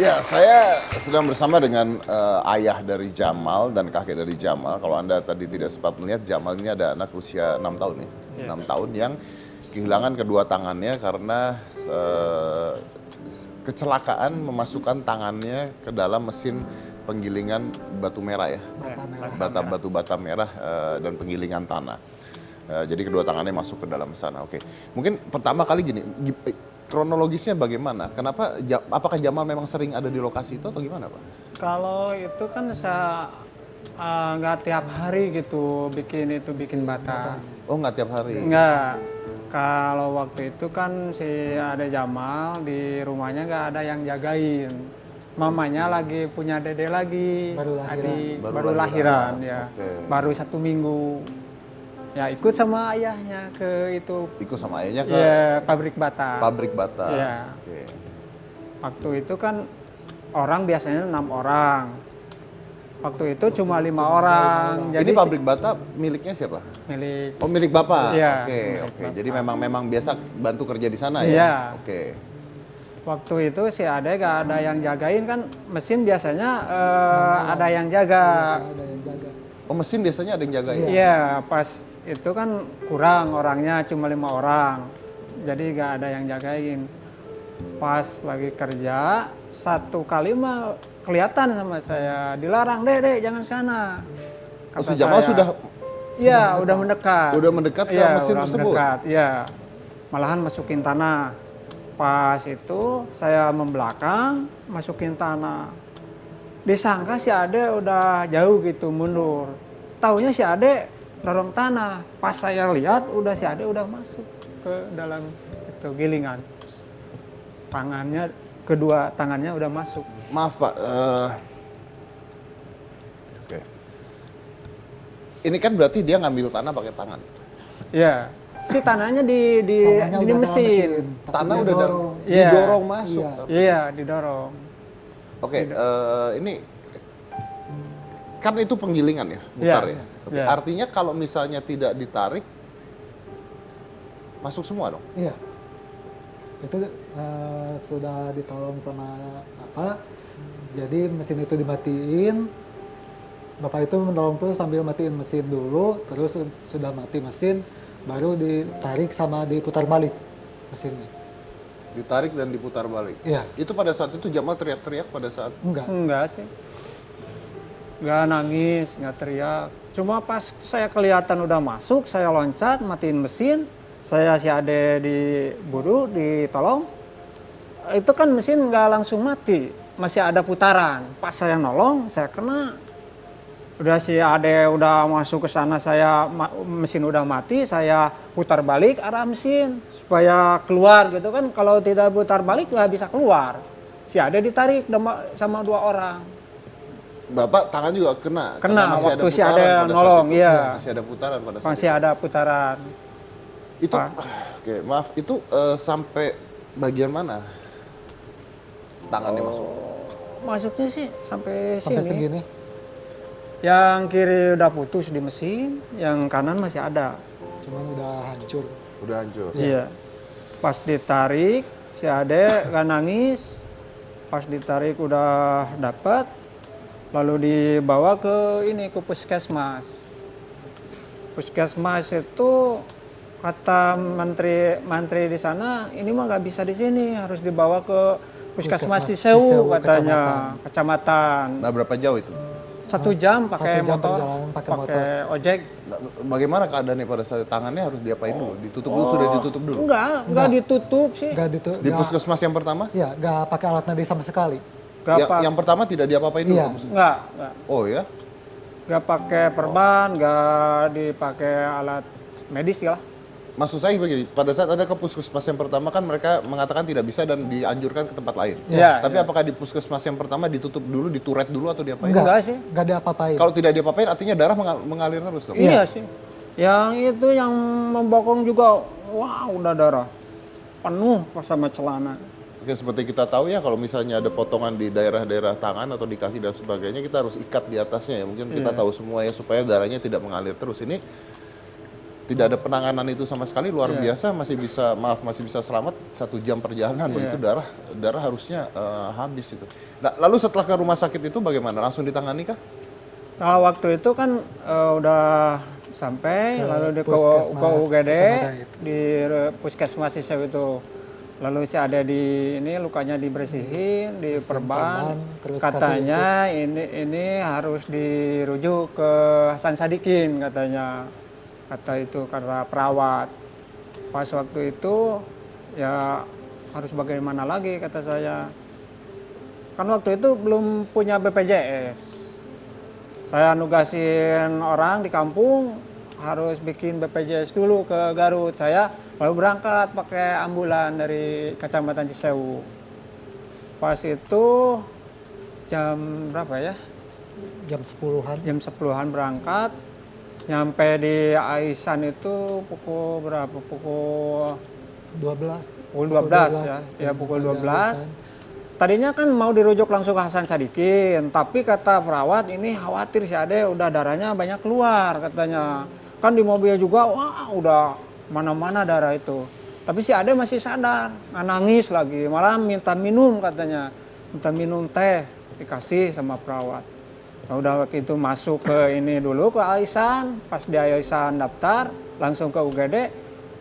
Ya, saya sedang bersama dengan ayah dari Jamal dan kakek dari Jamal. Kalau Anda tadi tidak sempat melihat, Jamal ini ada anak usia 6 tahun ya. 6 tahun yang kehilangan kedua tangannya karena kecelakaan memasukkan tangannya ke dalam mesin penggilingan batu merah ya. Batu bata merah dan penggilingan tanah. Jadi kedua tangannya masuk ke dalam sana. Oke. Mungkin pertama kali gini, kronologisnya bagaimana? Kenapa? Apakah Jamal memang sering ada di lokasi itu atau gimana, Pak? Kalau itu kan saya nggak tiap hari gitu bikin bata. Oh, nggak tiap hari? Nggak. Kalau waktu itu kan si ada Jamal di rumahnya nggak ada yang jagain. Mamanya lagi punya dede lagi, baru lahiran ya, baru 1 minggu. Ya ikut sama ayahnya ke itu. Ikut sama ayahnya ke pabrik bata. Pabrik bata. Ya. Waktu itu kan orang biasanya 6 orang. Waktu itu cuma 5 orang. Jadi pabrik bata miliknya siapa? Milik. Oh, milik Bapak. Iya, Oke. Jadi memang biasa bantu kerja di sana ya? Iya. Oke. Waktu itu si Ade gak ada yang jagain kan, mesin biasanya ada yang jaga. Oh, mesin biasanya ada yang jagain? Iya, pas itu kan kurang orangnya, cuma 5 orang. Jadi gak ada yang jagain. Pas lagi kerja, satu kali mah kelihatan sama saya, dilarang, dek jangan sana. Oh, si Jamal sudah? Iya, udah mendekat. Udah mendekat ke mesin tersebut? Iya, malahan masukin tanah. Pas itu saya membelakang, masukin tanah. Disangka si Ade udah jauh gitu mundur. Taunya si Ade dorong tanah. Pas saya lihat udah si Ade udah masuk ke dalam itu gilingan. Kedua tangannya udah masuk. Maaf Pak, oke. Ini kan berarti dia ngambil tanah pakai tangan? Iya. Si tanahnya di mesin. Tanah udah didorong masuk? Iya, didorong. Oke, ini kan itu penggilingan ya, mutar ya. Oke, artinya kalau misalnya tidak ditarik, masuk semua dong? Iya, itu sudah ditolong sama apa? Jadi mesin itu dimatiin. Bapak itu menolong tuh sambil matiin mesin dulu, terus sudah mati mesin, baru ditarik sama diputar balik mesinnya. Ditarik dan diputar balik. Iya. Itu pada saat itu Jamal teriak-teriak pada saat? Enggak sih. Enggak nangis, enggak teriak. Cuma pas saya kelihatan udah masuk, saya loncat, matiin mesin. Saya si Ade diburu, ditolong. Itu kan mesin nggak langsung mati, masih ada putaran. Pas saya nolong, saya kena. Udah si Ade udah masuk ke sana, mesin udah mati, saya putar balik arah mesin supaya keluar gitu kan. Kalau tidak putar balik nggak bisa keluar. Si Ade ditarik sama 2 orang. Bapak tangan juga kena? Kena masih waktu ada si Ade pada nolong, saat itu. iya. Masih ada putaran pada saat Masih itu? ada putaran. Itu, oke, maaf, itu sampai bagian mana tangannya masuk? Masuknya sih sampai Sampai sini. segini. Yang kiri udah putus di mesin, yang kanan masih ada. Cuman udah hancur. Udah hancur? Iya. Pas ditarik, si Ade gak nangis. Pas ditarik udah dapat, lalu dibawa ke puskesmas. Puskesmas itu kata menteri di sana, ini mah nggak bisa di sini, harus dibawa ke puskesmas Cisewu katanya, kecamatan. Nah, berapa jauh itu? 1 jam pakai 1 jam motor, perjalanan pakai pakai ojek. Nah, bagaimana keadaannya pada saat tangannya harus diapain dulu? Ditutup dulu, sudah ditutup dulu? Enggak ditutup sih. Di puskesmas yang pertama? Iya, nggak pakai alat medis sama sekali. Yang pertama tidak diapa-apain dulu? Iya. Enggak. Oh ya? Enggak pakai perban, enggak dipakai alat medis lah. Maksud saya begini, pada saat ada ke puskesmas yang pertama kan mereka mengatakan tidak bisa dan dianjurkan ke tempat lain. Iya. Tapi apakah di puskesmas yang pertama ditutup dulu, dituret dulu atau diapain? Enggak sih. Nggak diapa-apain. Kalau tidak diapa-apain artinya darah mengalir terus dong? Iya sih. Yang itu yang membokong juga, wah udah darah. Penuh sama celana. Oke, seperti kita tahu ya kalau misalnya ada potongan di daerah-daerah tangan atau di kaki dan sebagainya, kita harus ikat di atasnya ya. Mungkin kita tahu semua ya supaya darahnya tidak mengalir terus. Ini tidak ada penanganan itu sama sekali, luar biasa, masih bisa selamat 1 jam perjalanan. Itu darah harusnya habis itu. Nah, lalu setelah ke rumah sakit itu bagaimana? Langsung ditangani kah? Nah, waktu itu kan udah sampai, lalu ke UGD, di puskesmas Cisewu itu. Lalu si ada di ini lukanya dibersihin, diperban, katanya ini harus dirujuk ke Hasan Sadikin katanya. Kata perawat. Pas waktu itu ya harus bagaimana lagi kata saya. Kan waktu itu belum punya BPJS. Saya nugasin orang di kampung harus bikin BPJS dulu ke Garut. Saya lalu berangkat pakai ambulan dari Kecamatan Cisewu. Pas itu jam berapa ya? Jam 10-an. Jam 10-an berangkat. Nyampe di Aisan itu pukul berapa? Pukul 12. Pukul 12 ya. Ya pukul 12. Tadinya kan mau dirujuk langsung ke Hasan Sadikin, tapi kata perawat ini khawatir si Ade udah darahnya banyak keluar katanya. Kan di mobil juga wah udah mana-mana darah itu. Tapi si Ade masih sadar, nggak nangis lagi, malah minta minum katanya. Minta minum teh, dikasih sama perawat. Nah, udah waktu itu masuk ke ini dulu ke Aisan, pas di Aisan daftar, langsung ke UGD,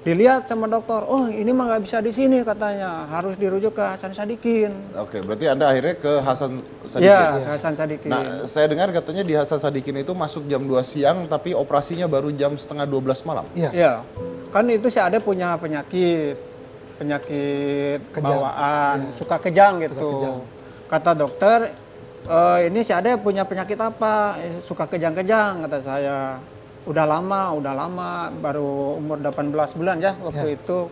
dilihat sama dokter, oh ini mah nggak bisa di sini katanya, harus dirujuk ke Hasan Sadikin. Oke, berarti Anda akhirnya ke Hasan Sadikin? Iya, ke Hasan Sadikin. Nah, saya dengar katanya di Hasan Sadikin itu masuk jam 2 siang, tapi operasinya baru jam setengah 12 malam. Iya, kan itu si Ade punya penyakit Kejang. bawaan, suka kejang gitu. Suka kejang. Kata dokter, ini si Ade punya penyakit apa? Suka kejang-kejang kata saya. Udah lama, baru umur 18 bulan ya waktu itu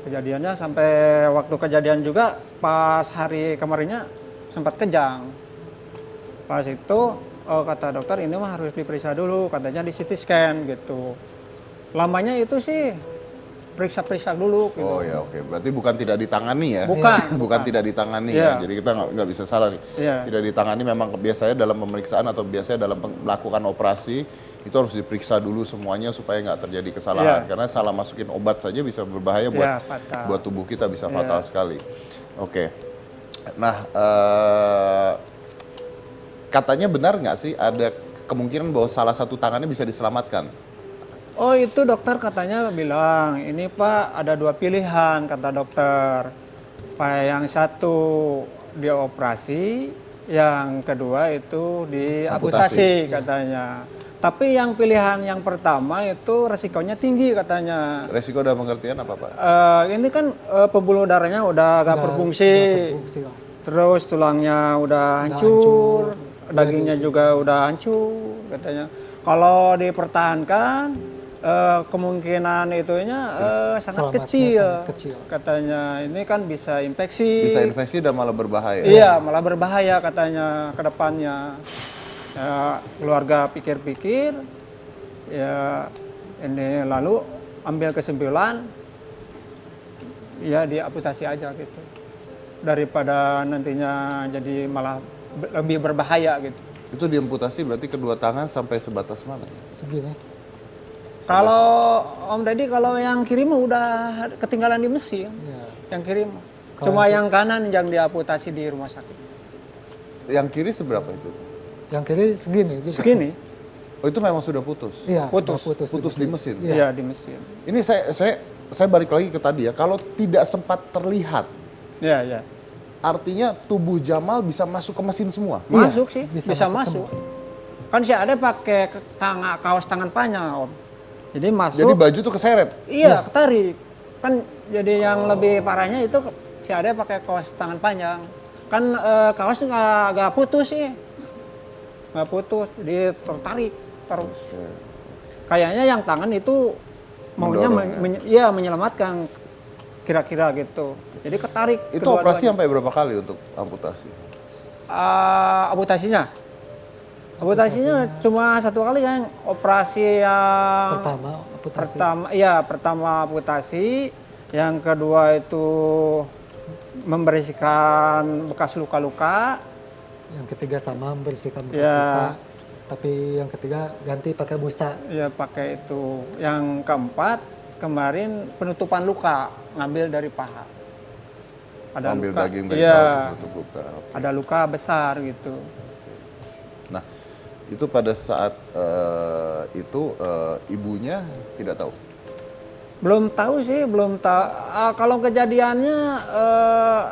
kejadiannya. Sampai waktu kejadian juga pas hari kemarinnya sempat kejang. Pas itu kata dokter ini mah harus diperiksa dulu, katanya di CT scan gitu. Lamanya itu sih periksa-periksa dulu gitu. Oh ya, oke. Berarti bukan tidak ditangani ya? Bukan. Tidak ditangani Iya. ya. Jadi kita nggak bisa salah nih. Iya. Tidak ditangani memang biasanya dalam pemeriksaan atau biasanya dalam melakukan operasi itu harus diperiksa dulu semuanya supaya nggak terjadi kesalahan. Iya. Karena salah masukin obat saja bisa berbahaya buat fatal. buat tubuh kita, bisa fatal sekali. Oke. Nah, katanya benar nggak sih ada kemungkinan bahwa salah satu tangannya bisa diselamatkan? Oh itu dokter katanya bilang, ini Pak ada 2 pilihan kata dokter. Pak yang satu dia operasi, yang kedua itu diamputasi katanya. Tapi yang pilihan yang pertama itu resikonya tinggi katanya. Resiko dalam pengertian apa Pak? Ini kan pembuluh darahnya udah gak berfungsi. Terus tulangnya udah hancur, dagingnya juga udah hancur katanya. Kalau dipertahankan kemungkinan itunya sangat kecil katanya. Ini kan bisa infeksi. Bisa infeksi dan malah berbahaya. Iya, malah berbahaya katanya ke depannya. Ya, keluarga pikir-pikir, ya ini lalu ambil kesimpulan, ya diamputasi aja gitu. Daripada nantinya jadi malah lebih berbahaya gitu. Itu diamputasi berarti kedua tangan sampai sebatas mana? Segini. Kalau Om Deddy, kalau yang kiri mah udah ketinggalan di mesin, yang kiri mah. Cuma yang kanan yang diamputasi di rumah sakit. Yang kiri seberapa itu? Yang kiri segini. Juga. Segini? Oh itu memang sudah putus? Iya, putus di mesin? Iya, di mesin. Ini saya balik lagi ke tadi ya, kalau tidak sempat terlihat, Iya. artinya tubuh Jamal bisa masuk ke mesin semua? Masuk sih, bisa masuk. semua. Kan si Ade pakai kaos tangan panjang Om. Jadi masuk. Jadi baju tuh keseret? Iya, ketarik. Kan jadi yang lebih parahnya itu si Ade pakai kaos tangan panjang. Kan kaos nggak putus sih. Nggak putus, jadi tertarik terus. Kayaknya yang tangan itu maunya menyelamatkan kira-kira gitu. Jadi ketarik. Itu operasi sampai berapa kali untuk amputasi? Amputasinya cuma 1 kali yang operasi yang pertama amputasi, yang kedua itu membersihkan bekas luka-luka, yang ketiga sama membersihkan bekas luka. tapi yang ketiga ganti pakai busa. Ya pakai itu. Yang keempat kemarin penutupan luka, ngambil dari paha. Ada Ambil luka. daging dari Iya, paha untuk menutup luka. Oke. ada luka besar gitu. Nah, itu pada saat itu ibunya tidak tahu. Belum tahu sih, belum tahu. Kalau kejadiannya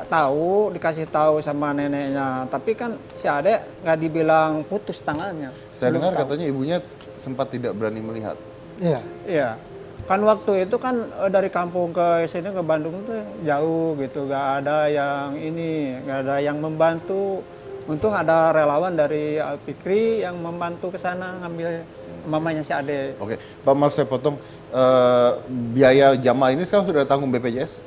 tahu, dikasih tahu sama neneknya. Tapi kan si adek nggak dibilang putus tangannya. Saya Belum dengar tahu. katanya ibunya sempat tidak berani melihat. Iya. Iya. Kan waktu itu kan dari kampung ke sini ke Bandung tuh jauh gitu, nggak ada yang ini, nggak ada yang membantu. Untung ada relawan dari Alfikri yang membantu ke sana ngambil mamanya si Ade. Oke, Pak maaf saya potong. Biaya Jamal ini sekarang sudah ditanggung BPJS?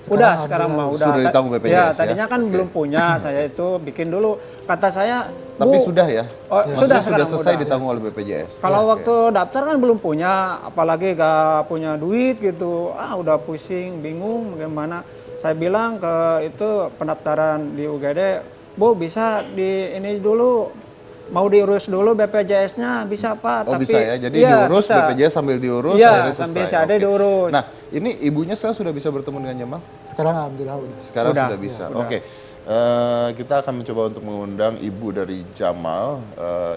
Sekarang mah udah. Sudah ditanggung BPJS Ya, ya? tadinya kan Oke. belum punya, saya itu bikin dulu. Kata saya, Tapi Bu, sudah ya? Oh, Maksudnya sudah sudah sekarang, selesai udah. ditanggung oleh BPJS? Kalau Oke. waktu daftar kan belum punya, apalagi gak punya duit gitu. Udah pusing, bingung bagaimana. Saya bilang ke itu pendaftaran di UGD, Bu bisa di ini dulu, mau diurus dulu BPJS-nya, bisa Pak. Oh tapi, bisa ya, jadi iya, diurus bisa. BPJS sambil diurus Iya, akhirnya selesai. sambil si Ade Oke. diurus. Nah, ini ibunya sekarang sudah bisa bertemu dengan Jamal? Sekarang alhamdulillah udah. Sekarang Udah, sudah bisa. udah. Oke. Kita akan mencoba untuk mengundang ibu dari Jamal.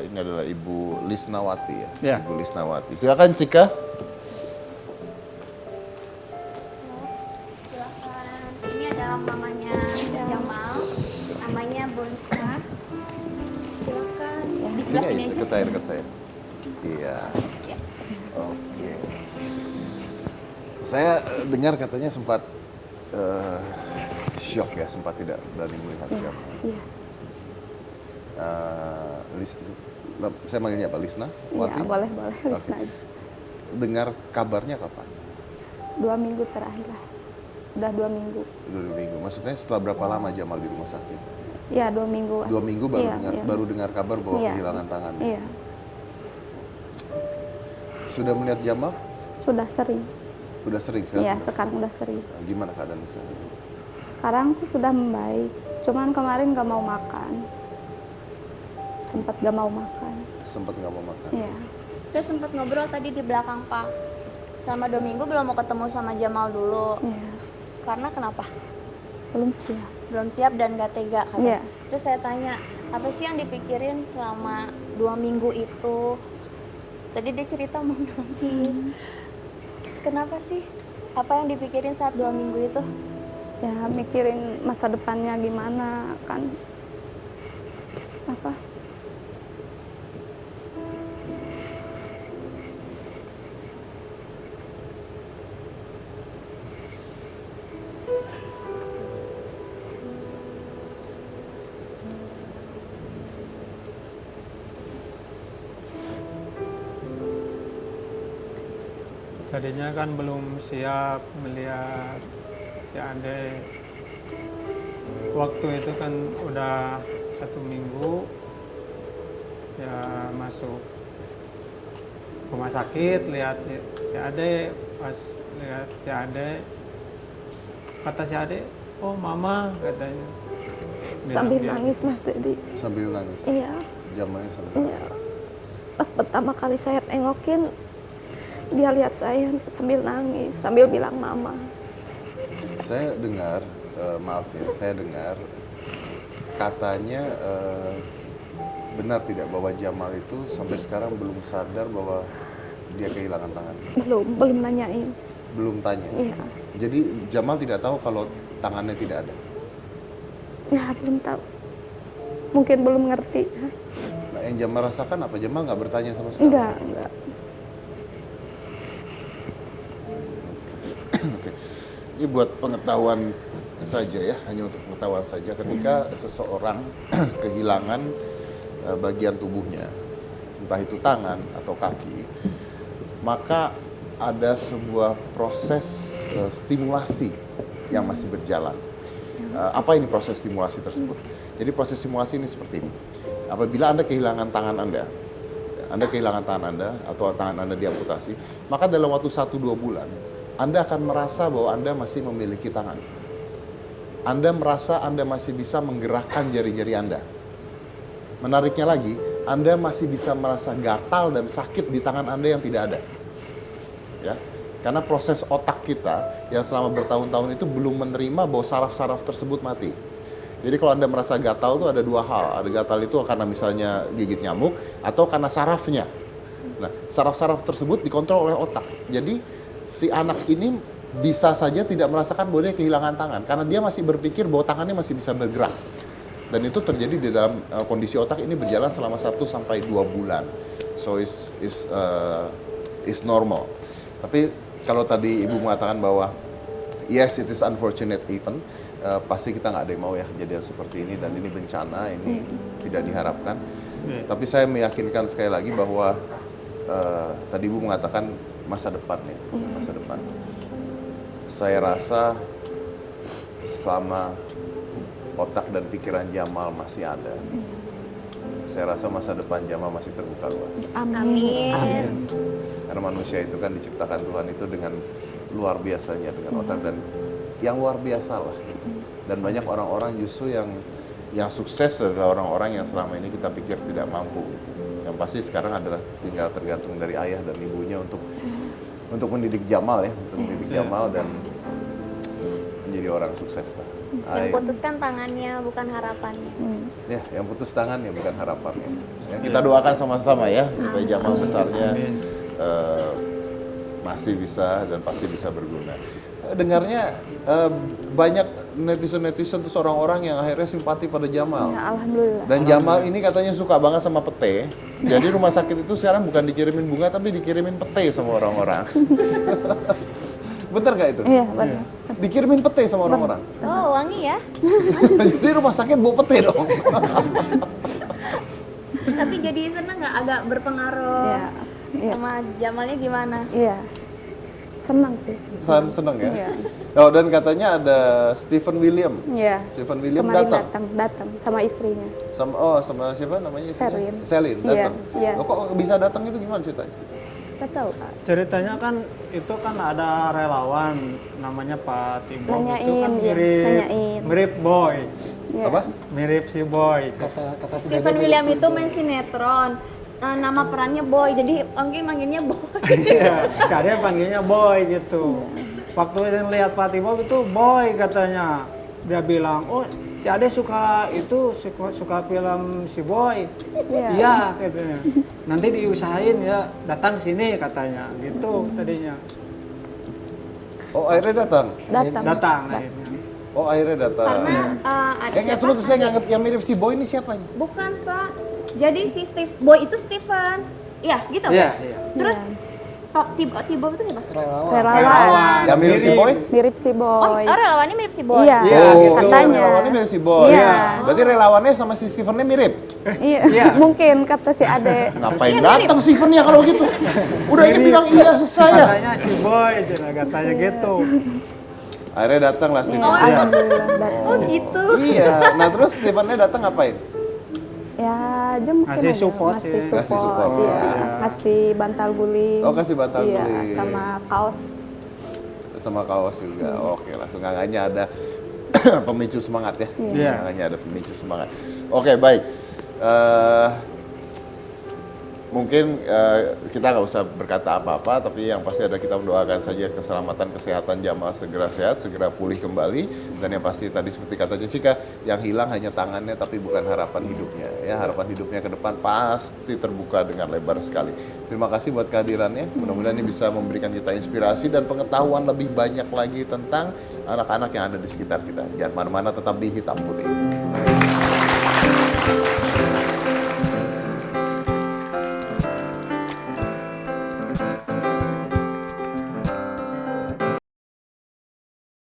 Ini adalah Ibu Lisnawati ya. Ya. Ibu Lisnawati. Silakan Cika. Silakan. Ini ada mamanya Jamal, namanya Bonsa. Silakan. Di sebelah sini aja. dekat saya. Iya. Ya. Oke. Saya dengar katanya sempat shock ya, sempat tidak berani melihat siapa. Iya. Saya manggilnya apa? Lisna? Iya, boleh Oke. Lisna aja. Dengar kabarnya kapan? 2 minggu terakhir lah. Udah 2 minggu. 2 minggu. Maksudnya setelah berapa lama Jamal di rumah sakit? Iya, 2 minggu. 2 minggu baru Iya, dengar iya. baru dengar kabar bahwa Iya. kehilangan tangannya. Iya, Sudah melihat Jamal? sudah sering. Udah sering sekarang? Iya, sudah? sekarang udah sering. Nah, gimana keadaannya sekarang? Sekarang sih sudah membaik. Cuman kemarin gak mau makan. Sempat gak mau makan. Sempat nggak mau makan? Iya. Saya sempat ngobrol tadi di belakang Pak. Selama 2 minggu belum mau ketemu sama Jamal dulu. Iya. Karena kenapa? Belum siap. Belum siap dan gak tega kan? Iya. Terus saya tanya, apa sih yang dipikirin selama 2 minggu itu? Tadi dia cerita mau nangis. Kenapa sih? Apa yang dipikirin saat 2 minggu itu? Ya mikirin masa depannya gimana kan. Apa? Tadinya kan belum siap melihat si Ade. Waktu itu kan udah 1 minggu ya masuk rumah sakit, lihat si Ade. Pas lihat si Ade, kata si Ade, oh mama katanya. Bilang Sambil dia. nangis Mas Dedi. Sambil nangis? Iya, Jamalnya sambil iya. nangis? Pas pertama kali saya tengokin, dia lihat saya sambil nangis, sambil bilang mama. Saya dengar, maaf ya, saya dengar katanya benar tidak bahwa Jamal itu sampai sekarang belum sadar bahwa dia kehilangan tangan? Belum nanyain. Belum tanya? Iya. Jadi Jamal tidak tahu kalau tangannya tidak ada? Ya, belum tahu. Mungkin belum ngerti. Nah, yang Jamal rasakan apa? Jamal nggak bertanya sama sekali? Enggak. Oke. Ini buat pengetahuan saja ya, hanya untuk pengetahuan saja. Ketika seseorang kehilangan bagian tubuhnya, entah itu tangan atau kaki, maka ada sebuah proses stimulasi yang masih berjalan. Apa ini proses stimulasi tersebut? Jadi proses stimulasi ini seperti ini. Apabila Anda kehilangan tangan Anda kehilangan tangan Anda atau tangan Anda diamputasi, maka dalam waktu 1-2 bulan, Anda akan merasa bahwa Anda masih memiliki tangan. Anda merasa Anda masih bisa menggerakkan jari-jari Anda. Menariknya lagi, Anda masih bisa merasa gatal dan sakit di tangan Anda yang tidak ada. Ya. Karena proses otak kita yang selama bertahun-tahun itu belum menerima bahwa saraf-saraf tersebut mati. Jadi kalau Anda merasa gatal itu ada dua hal. Ada gatal itu karena misalnya gigit nyamuk atau karena sarafnya. Nah, saraf-saraf tersebut dikontrol oleh otak. Jadi si anak ini bisa saja tidak merasakan bahwa dia kehilangan tangan karena dia masih berpikir bahwa tangannya masih bisa bergerak. Dan itu terjadi di dalam kondisi otak ini berjalan selama 1 sampai 2 bulan. So is normal. Tapi kalau tadi Ibu mengatakan bahwa yes, it is unfortunate event, pasti kita nggak ada yang mau ya kejadian seperti ini, dan ini bencana, ini tidak diharapkan. Tapi saya meyakinkan sekali lagi bahwa tadi Ibu mengatakan masa depan ya, masa depan. Saya rasa selama otak dan pikiran Jamal masih ada, saya rasa masa depan Jamal masih terbuka luas. Amin. Karena manusia itu kan diciptakan Tuhan itu dengan luar biasanya, dengan otak dan yang luar biasa lah. Dan banyak orang-orang justru yang sukses adalah orang-orang yang selama ini kita pikir tidak mampu. Gitu. Yang pasti sekarang adalah tinggal tergantung dari ayah dan ibunya untuk mendidik Jamal ya, untuk mendidik Jamal dan menjadi orang sukses lah. Yang putuskan tangannya bukan harapannya. Ya, yang putus tangannya bukan harapannya. Ya, kita doakan sama-sama ya supaya Jamal besarnya masih bisa dan pasti bisa berguna. Dengarnya banyak netizen terus orang-orang yang akhirnya simpati pada Jamal. Ya, alhamdulillah. Dan Jamal ini katanya suka banget sama pete. Jadi rumah sakit itu sekarang bukan dikirimin bunga tapi dikirimin pete sama orang-orang. Bener gak itu? Iya, benar. Dikirimin pete sama orang-orang. Oh, wangi ya. Jadi rumah sakit bawa pete dong. Tapi jadi seneng nggak, agak berpengaruh Iya. Iya. sama Jamalnya gimana? Iya. Senang sih. Seneng ya. Iya. Oh, dan katanya ada Stephen William. Iya. Stephen William Kemarin datang. datang sama istrinya. Sama siapa namanya? Selin. Selin datang. Iya, iya. Loh, kok bisa datang itu gimana ceritanya? Gak tahu, Kak. Ceritanya kan itu kan ada relawan namanya Pak Tibok, itu kan Nanyain, ya, nanyain. mirip Boy, Iya. Apa? mirip si Boy. Kata si Stephen Dede William mirip itu si main sinetron. Nama perannya Boy, jadi mungkin manggilnya Boy. Iya, si Ade panggilnya Boy gitu. Waktu yang lihat Pak Tibok itu Boy katanya, dia bilang, oh si Ade suka film si Boy. Iya. Iya katanya. Nanti diusahain ya datang sini katanya, gitu tadinya. Oh, akhirnya datang. Datang akhirnya. Oh, akhirnya datang. Karena ada Yang terus saya nggak ngerti yang mirip si Boy ini siapanya? Bukan, Pak. Jadi si Boy itu Stephen. Iya, gitu. Iya, iya. Terus Tibo itu siapa? Relawan. Yang mirip si Boy? Mirip si Boy. Oh, relawannya mirip si Boy. Iya, Iya, gitu. katanya. Relawannya mirip si Boy. Iya. Berarti relawannya sama si Stevennya mirip. Iya, Iya. mungkin kata si Ade. Ngapain datang Stevennya kalau gitu? Udah aja bilang iya saya. Katanya si Boy, katanya gitu. Akhirnya datang lah Steven. Iya, alhamdulillah datang. Oh, gitu. Iya. Nah terus Stevennya datang ngapain? Ya, dia mungkin Ngasih aja support ngasih sih. support, Ngasih support. iya. Iya. Ngasih bantal guling. Oh, kasih bantal Iya, guling. sama kaos. Sama kaos juga. Oke, langsung nganganya ada pemicu semangat ya. Iya. Nganganya ada pemicu semangat. Oke, baik. Mungkin kita nggak usah berkata apa-apa, tapi yang pasti ada kita mendoakan saja keselamatan, kesehatan Jamal segera sehat, segera pulih kembali, dan yang pasti tadi seperti kata Jessica, yang hilang hanya tangannya tapi bukan harapan hidupnya. Ya, harapan hidupnya ke depan pasti terbuka dengan lebar sekali. Terima kasih buat kehadirannya. Mudah-mudahan ini bisa memberikan kita inspirasi dan pengetahuan lebih banyak lagi tentang anak-anak yang ada di sekitar kita. Jangan mana-mana, tetap di Hitam Putih.